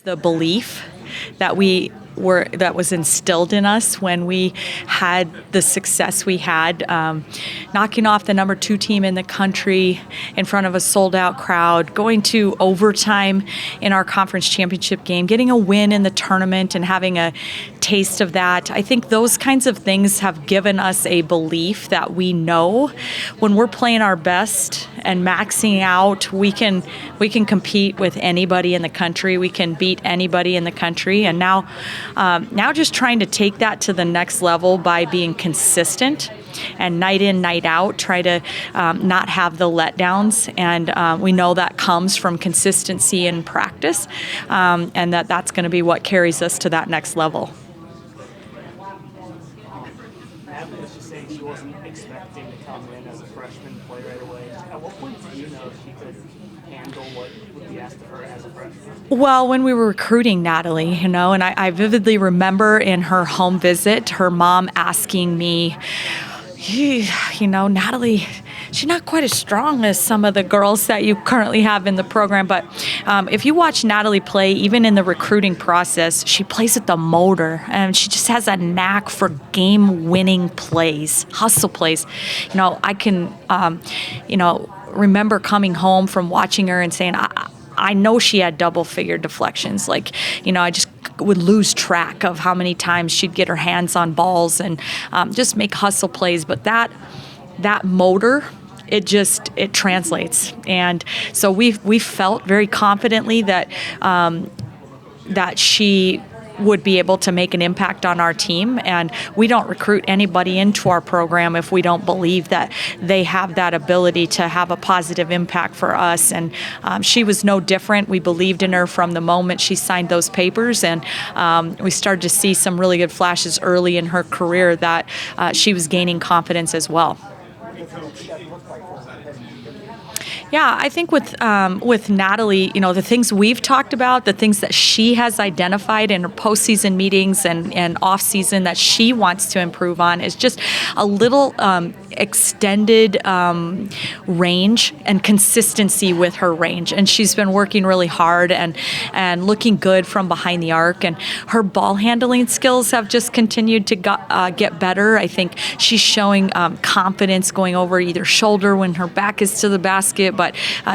The belief that that was instilled in us when we had the success we had, knocking off the number 2 team in the country in front of a sold-out crowd, going to overtime in our conference championship game, getting a win in the tournament and having a taste of that. I think those kinds of things have given us a belief that we know when we're playing our best and maxing out, we can compete with anybody in the country. We can beat anybody in the country. And now just trying to take that to the next level by being consistent and night in, night out, try to not have the letdowns. And we know that comes from consistency and practice, and that's going to be what carries us to that next level. She was saying she wasn't expecting to come in as a freshman, play right away. At what point did you know she could handle what would be asked of her as a freshman? Well, when we were recruiting Natalie, and I vividly remember in her home visit, her mom asking me, Natalie, she's not quite as strong as some of the girls that you currently have in the program, but if you watch Natalie play, even in the recruiting process, she plays with the motor, and she just has a knack for game-winning plays, hustle plays. I can, remember coming home from watching her and saying, I know she had double-figure deflections. I just would lose track of how many times she'd get her hands on balls and just make hustle plays. But that motor, it translates. And so we felt very confidently that she would be able to make an impact on our team, and we don't recruit anybody into our program if we don't believe that they have that ability to have a positive impact for us. And she was no different. We believed in her from the moment she signed those papers, and we started to see some really good flashes early in her career that she was gaining confidence as well. Yeah, I think with Natalie, the things we've talked about, the things that she has identified in her postseason meetings and off-season that she wants to improve on is just a little extended range and consistency with her range. And she's been working really hard and looking good from behind the arc. And her ball handling skills have just continued to get better. I think she's showing confidence going over either shoulder when her back is to the basket, but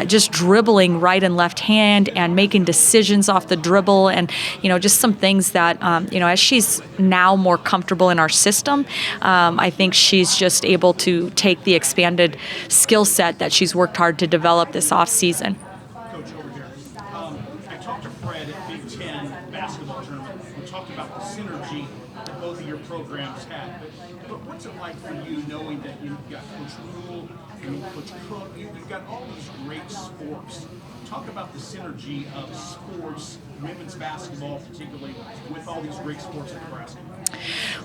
just dribbling right and left hand and making decisions off the dribble, and just some things that as she's now more comfortable in our system, I think she's just able to take the expanded skill set that she's worked hard to develop this off season. Coach, over here. I talked to Fred at Big Ten basketball tournament. We talked about the synergy that both of your programs had. But what's it like for you knowing that you've got Coach Rule, Coach Cook, you've got all these great sports? Talk about the synergy of sports, women's basketball particularly, with all these great sports in Nebraska.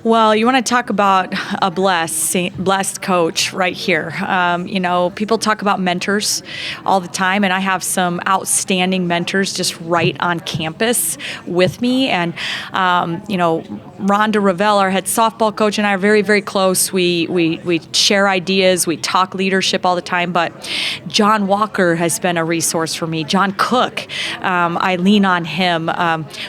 Well, you want to talk about a blessed coach right here. People talk about mentors all the time, and I have some outstanding mentors just right on campus with me. And, Rhonda Ravel, our head softball coach, and I are very, very close. We share ideas. We talk leadership all the time. But John Walker has been a resource for me. John Cook, I lean on him.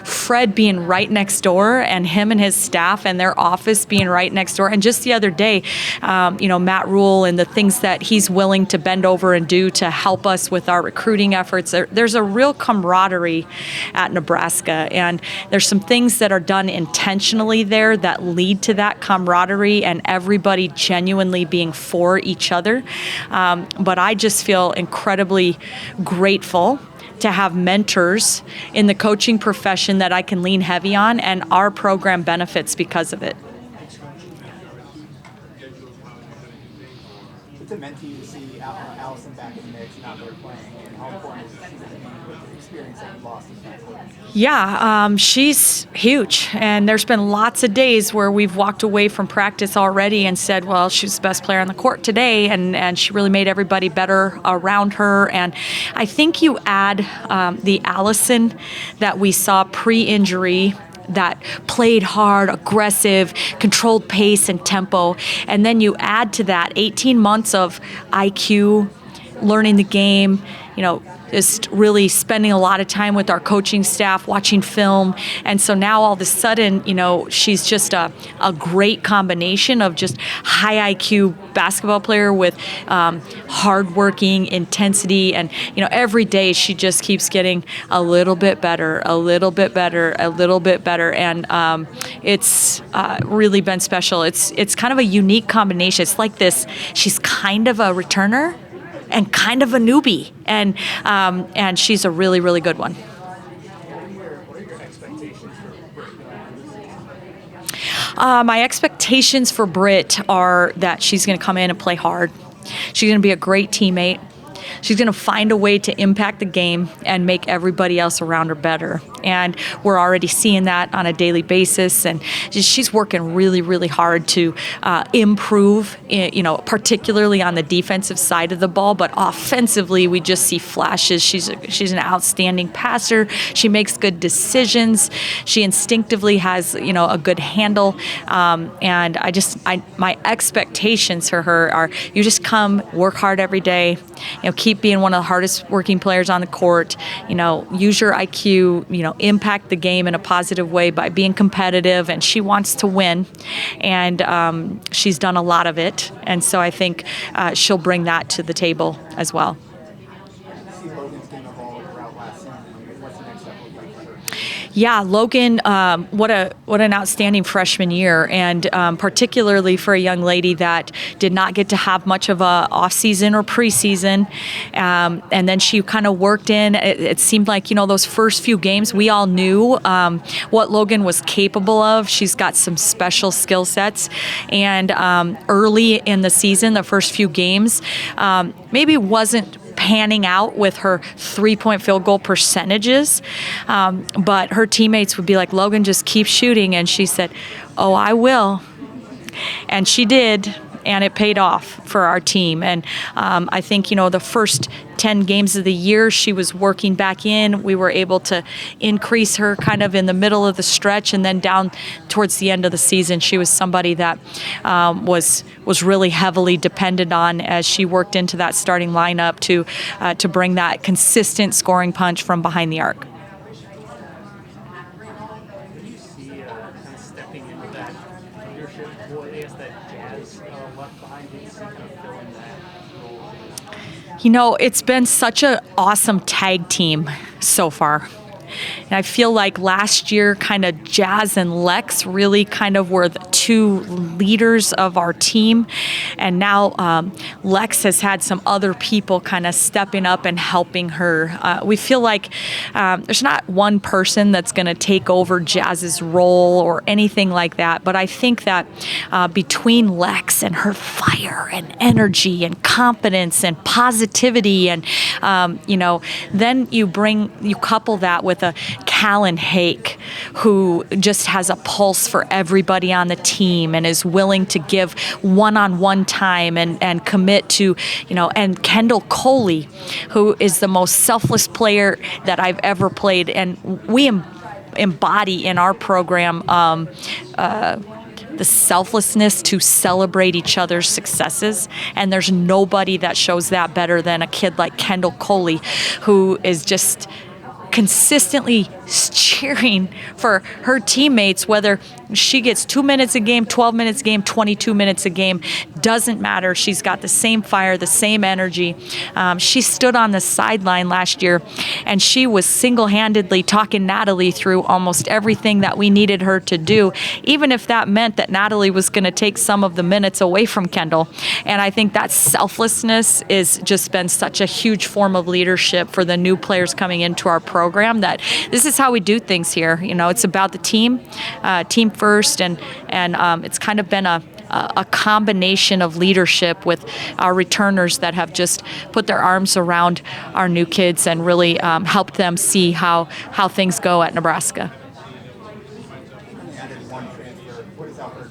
Fred being right next door, and him and his staff and their office being right next door. And just the other day, Matt Rule and the things that he's willing to bend over and do to help us with our recruiting efforts. There's a real camaraderie at Nebraska, and there's some things that are done intentionally there that lead to that camaraderie and everybody genuinely being for each other. But I just feel incredibly grateful to have mentors in the coaching profession that I can lean heavy on, and our program benefits because of it. It's a mentee to see Allison back in the mix and out there playing, and how important is she with the experience that you lost in that court? Yeah, she's huge, and there's been lots of days where we've walked away from practice already and said, well, she's the best player on the court today, and she really made everybody better around her. And I think you add the Allison that we saw pre-injury, that played hard, aggressive, controlled pace and tempo, and then you add to that 18 months of IQ, learning the game, just really spending a lot of time with our coaching staff, watching film. And so now all of a sudden, she's just a great combination of just high IQ basketball player with hardworking intensity. And, every day she just keeps getting a little bit better, a little bit better, a little bit better. And it's really been special. It's kind of a unique combination. It's like this, she's kind of a returner and kind of a newbie, and she's a really, really good one. What are your expectations for Britt going into this? My expectations for Britt are that she's going to come in and play hard. She's going to be a great teammate. She's going to find a way to impact the game and make everybody else around her better. And we're already seeing that on a daily basis. And she's working really, really hard to improve, particularly on the defensive side of the ball. But offensively, we just see flashes. She's an outstanding passer. She makes good decisions. She instinctively has, a good handle. And my expectations for her are, you just come, work hard every day, keep being one of the hardest working players on the court, use your IQ, impact the game in a positive way by being competitive, and she wants to win, and she's done a lot of it, and so I think she'll bring that to the table as well. See Logan's game evolve throughout last season. What's the next step look like for her? Yeah, Logan, what an outstanding freshman year, and particularly for a young lady that did not get to have much of a off-season or preseason, and then she kind of worked in. It seemed like, those first few games, we all knew what Logan was capable of. She's got some special skill sets, and early in the season, the first few games, maybe wasn't panning out with her 3-point field goal percentages, but her teammates would be like, Logan, just keep shooting, and she said, oh, I will, and she did, and it paid off for our team. And I think, the first 10 games of the year, she was working back in. We were able to increase her kind of in the middle of the stretch, and then down towards the end of the season, she was somebody that was really heavily dependent on as she worked into that starting lineup to bring that consistent scoring punch from behind the arc. Do you see kind of stepping into that leadership voice that Jazz left behind? Do you see kind of filling that role? It's been such an awesome tag team so far. And I feel like last year kind of Jazz and Lex really kind of were the two leaders of our team. And now Lex has had some other people kind of stepping up and helping her. We feel like there's not one person that's going to take over Jazz's role or anything like that. But I think that between Lex and her fire and energy and confidence and positivity and, then you couple that with a Callan Hake, who just has a pulse for everybody on the team and is willing to give one-on-one time and commit to, and Kendall Coley, who is the most selfless player that I've ever played. And we embody in our program the selflessness to celebrate each other's successes. And there's nobody that shows that better than a kid like Kendall Coley, who is just consistently cheering for her teammates, whether she gets 2 minutes a game, 12 minutes a game, 22 minutes a game, doesn't matter. She's got the same fire, the same energy. She stood on the sideline last year, and she was single-handedly talking Natalie through almost everything that we needed her to do, even if that meant that Natalie was going to take some of the minutes away from Kendall. And I think that selflessness has just been such a huge form of leadership for the new players coming into our program, that this is how we do things here. It's about the team first, and it's kind of been a combination of leadership with our returners that have just put their arms around our new kids and really helped them see how things go at Nebraska. Added one transfer. What does that hurt?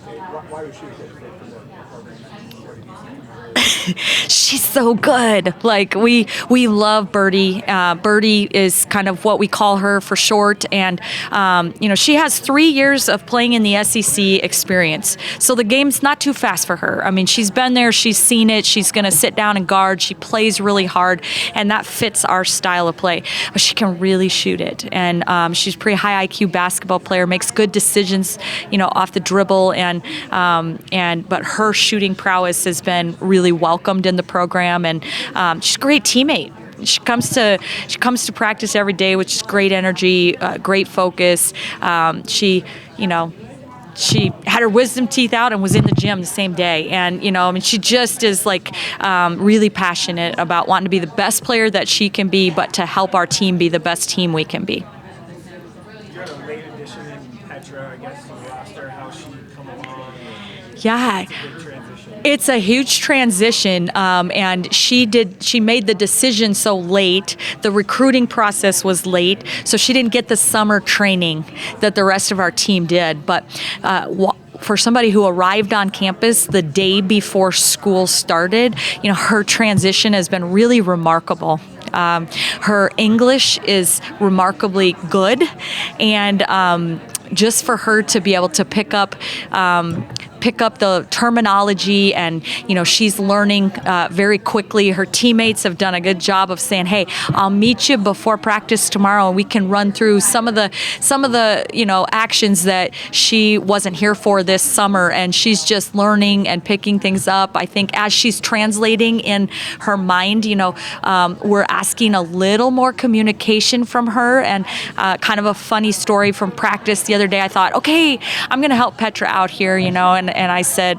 Why was she a good fit for the program? she's so good. Like we love Birdie. Birdie is kind of what we call her for short, and she has 3 years of playing in the SEC experience. So the game's not too fast for her. I mean, she's been there, she's seen it. She's going to sit down and guard. She plays really hard, and that fits our style of play. But she can really shoot it, and she's a pretty high IQ basketball player. Makes good decisions, off the dribble, but her shooting prowess has been really welcomed in the program, and she's a great teammate. She comes to practice every day, which is great energy, great focus. She had her wisdom teeth out and was in the gym the same day. And, she just is really passionate about wanting to be the best player that she can be, but to help our team be the best team we can be. You had a late addition in Petra, I guess, to the roster. How's she come along? Yeah. It's a big transition. It's a huge transition, and she made the decision so late. The recruiting process was late, so she didn't get the summer training that the rest of our team did. But for somebody who arrived on campus the day before school started, her transition has been really remarkable. Her English is remarkably good, and just for her to be able to pick up the terminology, and she's learning very quickly. Her teammates have done a good job of saying, "Hey, I'll meet you before practice tomorrow, and we can run through some of the actions that she wasn't here for this summer." And she's just learning and picking things up. I think as she's translating in her mind, we're asking a little more communication from her. And kind of a funny story from practice the other day. I thought, okay, I'm going to help Petra out here, and I said,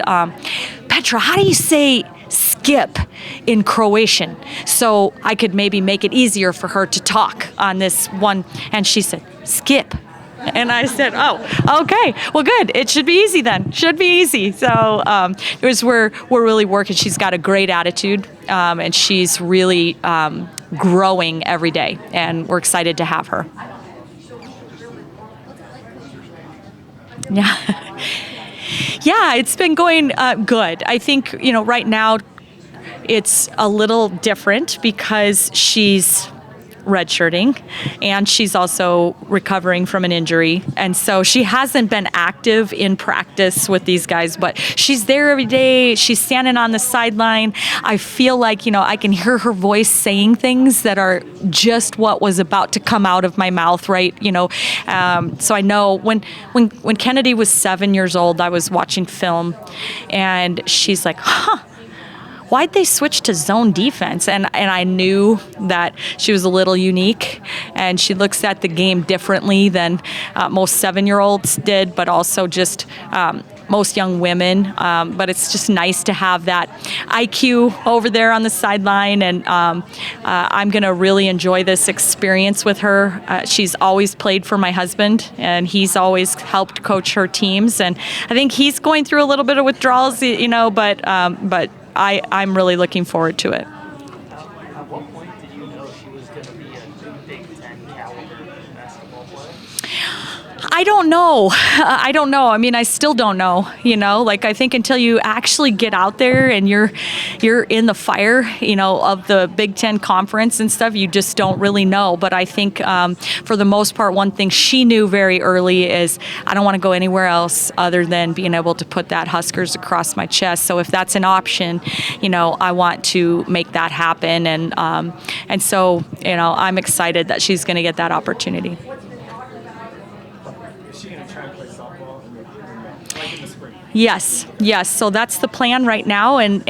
Petra, how do you say skip in Croatian? So I could maybe make it easier for her to talk on this one. And she said, skip. And I said, oh, okay, well, good. It should be easy then. Should be easy. So we're really working. She's got a great attitude, and she's really growing every day. And we're excited to have her. Yeah. Yeah, it's been going good. I think, right now it's a little different because she's redshirting, and she's also recovering from an injury. And so she hasn't been active in practice with these guys, but she's there every day. She's standing on the sideline. I feel like, I can hear her voice saying things that are just what was about to come out of my mouth, right? So I know when Kennedy was 7 years old, I was watching film, and she's like, why'd they switch to zone defense? And I knew that she was a little unique, and she looks at the game differently than most 7-year-olds did, but also just most young women. But it's just nice to have that IQ over there on the sideline, and I'm going to really enjoy this experience with her. She's always played for my husband, and he's always helped coach her teams, and I think he's going through a little bit of withdrawals, but I'm really looking forward to it. At what point did you know she was going to be a Big Ten caliber basketball player? I don't know. I mean, I still don't know, I think until you actually get out there and you're in the fire, of the Big Ten conference and stuff, you just don't really know. But I think for the most part, one thing she knew very early is I don't want to go anywhere else other than being able to put that Huskers across my chest. So if that's an option, I want to make that happen. And so, I'm excited that she's going to get that opportunity. Yes. So that's the plan right now, and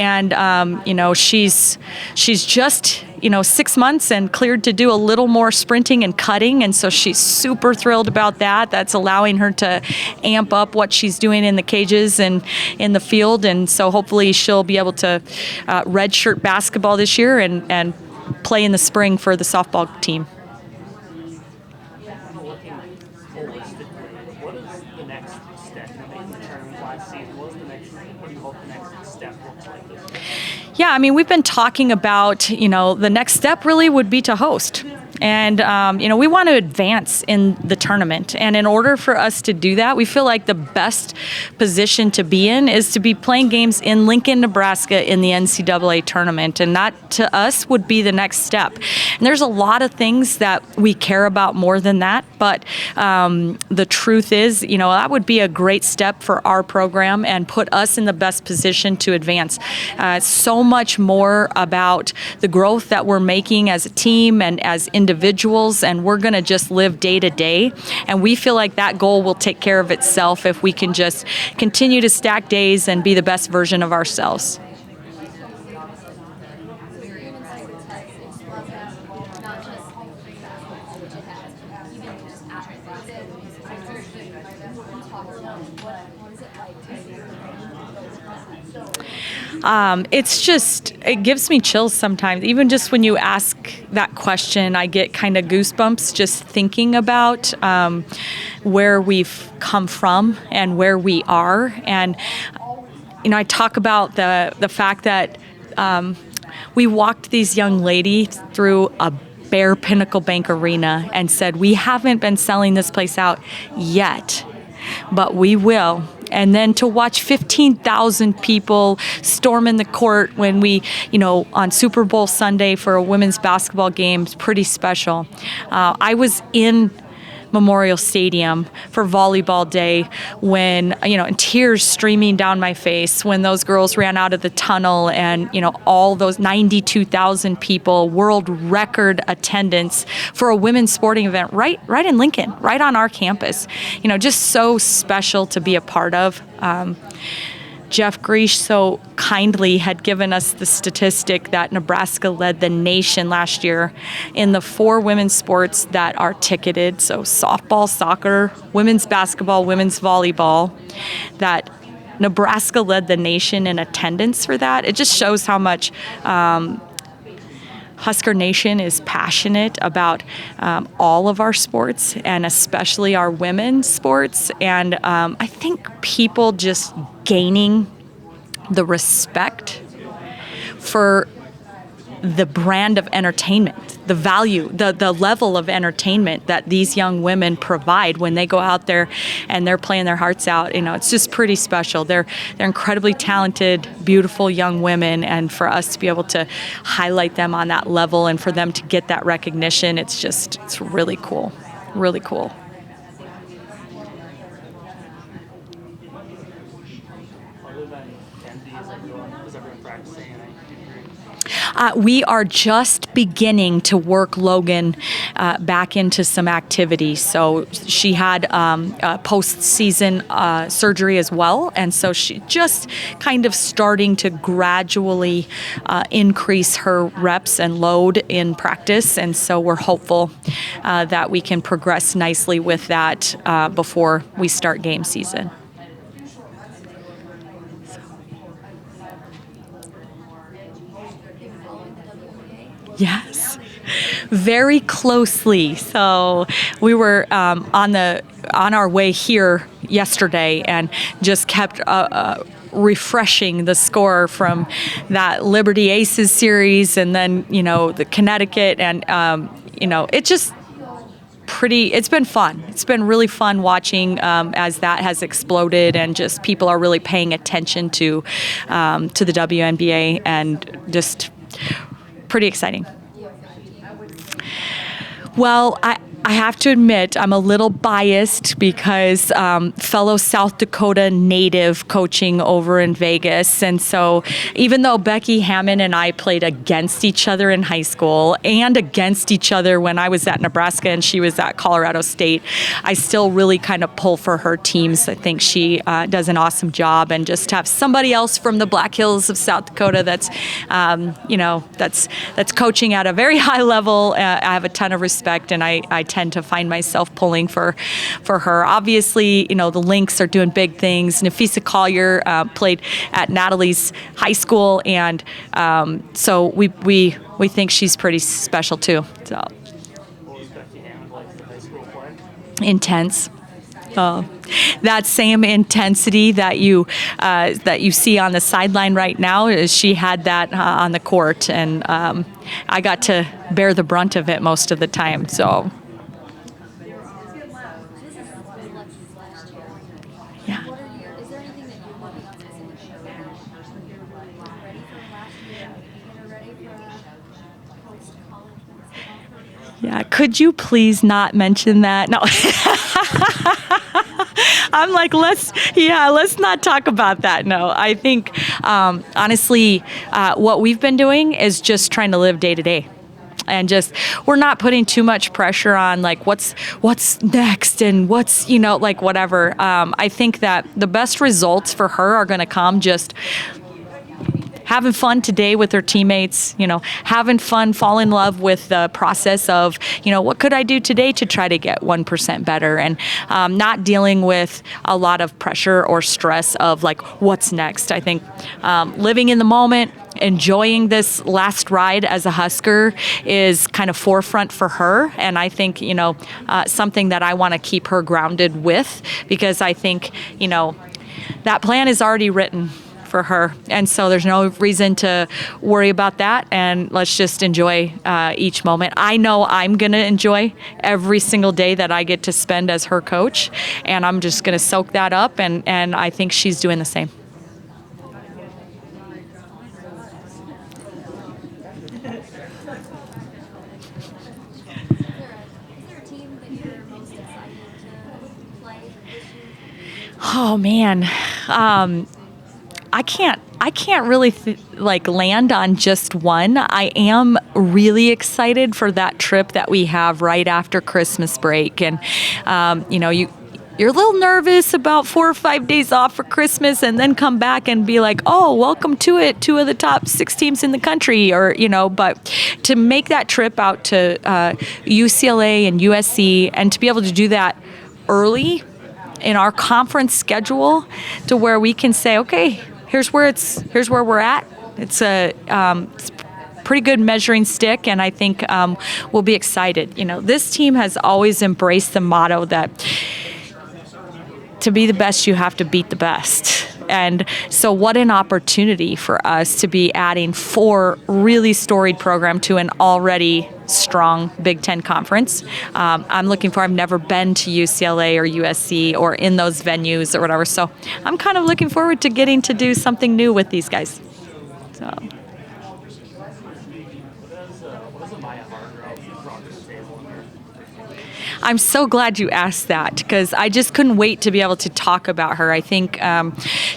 she's just 6 months and cleared to do a little more sprinting and cutting, and so she's super thrilled about that. That's allowing her to amp up what she's doing in the cages and in the field, and so hopefully she'll be able to redshirt basketball this year and play in the spring for the softball team. What is the next step? You determined last season. What do you hope the next step looks like this year? Yeah, I mean, we've been talking about, the next step really would be to host. And, we want to advance in the tournament. And in order for us to do that, we feel like the best position to be in is to be playing games in Lincoln, Nebraska in the NCAA tournament. And that, to us, would be the next step. And there's a lot of things that we care about more than that. But the truth is, that would be a great step for our program and put us in the best position to advance. So much more about the growth that we're making as a team and as individuals, and we're going to just live day to day. And we feel like that goal will take care of itself if we can just continue to stack days and be the best version of ourselves. It gives me chills sometimes. Even just when you ask that question, I get kind of goosebumps just thinking about where we've come from and where we are. And, I talk about the fact that we walked these young ladies through a bare Pinnacle Bank Arena and said, we haven't been selling this place out yet, but we will. And then to watch 15,000 people storm in the court when we, on Super Bowl Sunday for a women's basketball game is pretty special. I was in Memorial Stadium for volleyball day when, and tears streaming down my face when those girls ran out of the tunnel and, all those 92,000 people, world record attendance for a women's sporting event right in Lincoln, right on our campus. Just so special to be a part of. Jeff Greesh so kindly had given us the statistic that Nebraska led the nation last year in the 4 women's sports that are ticketed, so softball, soccer, women's basketball, women's volleyball, that Nebraska led the nation in attendance for that. It just shows how much Husker Nation is passionate about all of our sports and especially our women's sports. And I think people just gaining the respect for the brand of entertainment, the value, the level of entertainment that these young women provide when they go out there and they're playing their hearts out. It's just pretty special. They're incredibly talented, beautiful young women, and for us to be able to highlight them on that level and for them to get that recognition, it's really cool, really cool. Other than MDs, is everyone practicing? We are just beginning to work Logan back into some activities. So she had a post-season surgery as well, and so she just kind of starting to gradually increase her reps and load in practice, and so we're hopeful that we can progress nicely with that before we start game season. Yes, very closely. So we were on our way here yesterday and just kept refreshing the score from that Liberty Aces series and then, the Connecticut and, it just it's been fun. It's been really fun watching as that has exploded and just people are really paying attention to the WNBA and just pretty exciting. Well, I have to admit I'm a little biased because fellow South Dakota native coaching over in Vegas. And so even though Becky Hammond and I played against each other in high school and against each other when I was at Nebraska and she was at Colorado State, I still really kind of pull for her teams. I think she does an awesome job, and just to have somebody else from the Black Hills of South Dakota that's, that's coaching at a very high level. I have a ton of respect, and I tend to find myself pulling for her. Obviously, the Lynx are doing big things. Nafisa Collier played at Natalie's high school, and so we think she's pretty special too. So What was Becky Hammond like in high school play? intense. That same intensity that you see on the sideline right now, is she had that on the court, and I got to bear the brunt of it most of the time. So. Yeah. Is there anything that you're working on specifically ready for last year, ready for post-college? Yeah, could you please not mention that? No. I'm like, let's not talk about that. No, I think, honestly, what we've been doing is just trying to live day to day. And just, we're not putting too much pressure on like what's next and what's, like whatever. I think that the best results for her are going to come just having fun today with her teammates, having fun, fall in love with the process of, what could I do today to try to get 1% better, and not dealing with a lot of pressure or stress of like, what's next. I think living in the moment, enjoying this last ride as a Husker is kind of forefront for her. And I think, something that I want to keep her grounded with, because I think, that plan is already written for her. And so there's no reason to worry about that. And let's just enjoy each moment. I know I'm going to enjoy every single day that I get to spend as her coach. And I'm just going to soak that up. And I think she's doing the same. Oh man, I can't really land on just one. I am really excited for that trip that we have right after Christmas break, and you're a little nervous about 4 or 5 days off for Christmas, and then come back and be like, oh, welcome to it, 2 of the top 6 teams in the country, or but to make that trip out to UCLA and USC, and to be able to do that early in our conference schedule, to where we can say, okay, here's where we're at. It's a pretty good measuring stick, and I think we'll be excited. This team has always embraced the motto that to be the best, you have to beat the best. And so what an opportunity for us to be adding 4 really storied programs to an already strong Big Ten conference. I'm looking for, I've never been to UCLA or USC or in those venues or whatever. So I'm kind of looking forward to getting to do something new with these guys. So. I'm so glad you asked that, because I just couldn't wait to be able to talk about her. I think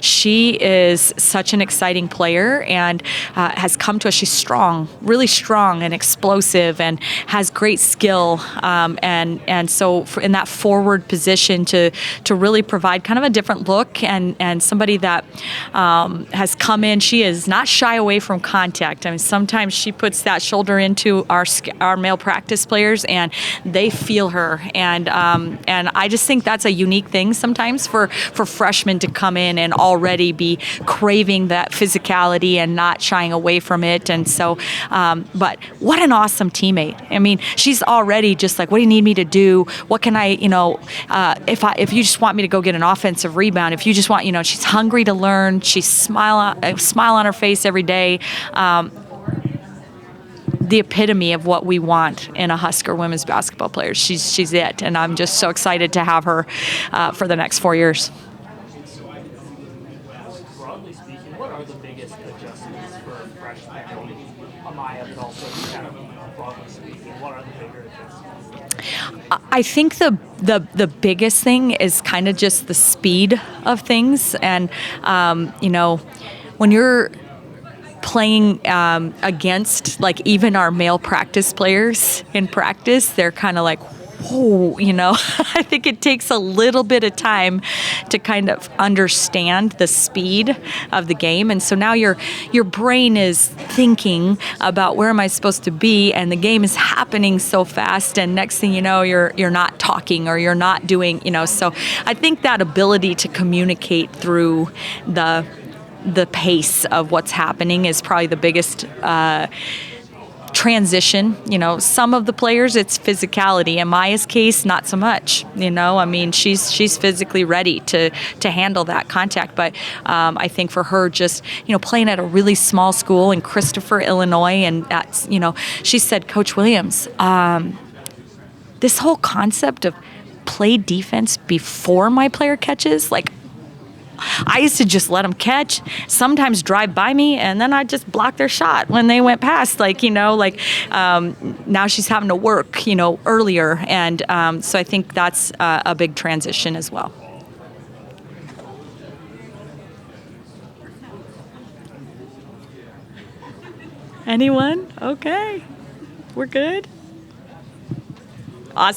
she is such an exciting player, and has come to us. She's strong, really strong and explosive, and has great skill. And so in that forward position to really provide kind of a different look, and somebody that has come in, she is not shy away from contact. I mean, sometimes she puts that shoulder into our male practice players, and they feel her. And I just think that's a unique thing sometimes for freshmen to come in and already be craving that physicality and not shying away from it. And so, but what an awesome teammate. I mean, she's already just like, what do you need me to do? What can I, if you just want me to go get an offensive rebound, if you just want, she's hungry to learn. She's smile on her face every day. The epitome of what we want in a Husker women's basketball player. She's it, and I'm just so excited to have her for the next 4 years. Broadly speaking, what are the biggest adjustments for freshmen? Amaya, but also kind of broadly speaking, what are the bigger adjustments? I think the biggest thing is kind of just the speed of things, and when you're playing against like even our male practice players in practice, they're kind of like, whoa, I think it takes a little bit of time to kind of understand the speed of the game. And so now your brain is thinking about where am I supposed to be, and the game is happening so fast, and next thing you know, you're not talking, or you're not doing, so I think that ability to communicate through the pace of what's happening is probably the biggest transition. Some of the players, it's physicality. In Maya's case, not so much. I mean, she's physically ready to handle that contact. But I think for her, just playing at a really small school in Christopher, Illinois, and that's she said, Coach Williams, this whole concept of play defense before my player catches, like, I used to just let them catch, sometimes drive by me, and then I'd just block their shot when they went past. Now she's having to work, earlier. And so I think that's a big transition as well. Anyone? Okay. We're good? Awesome.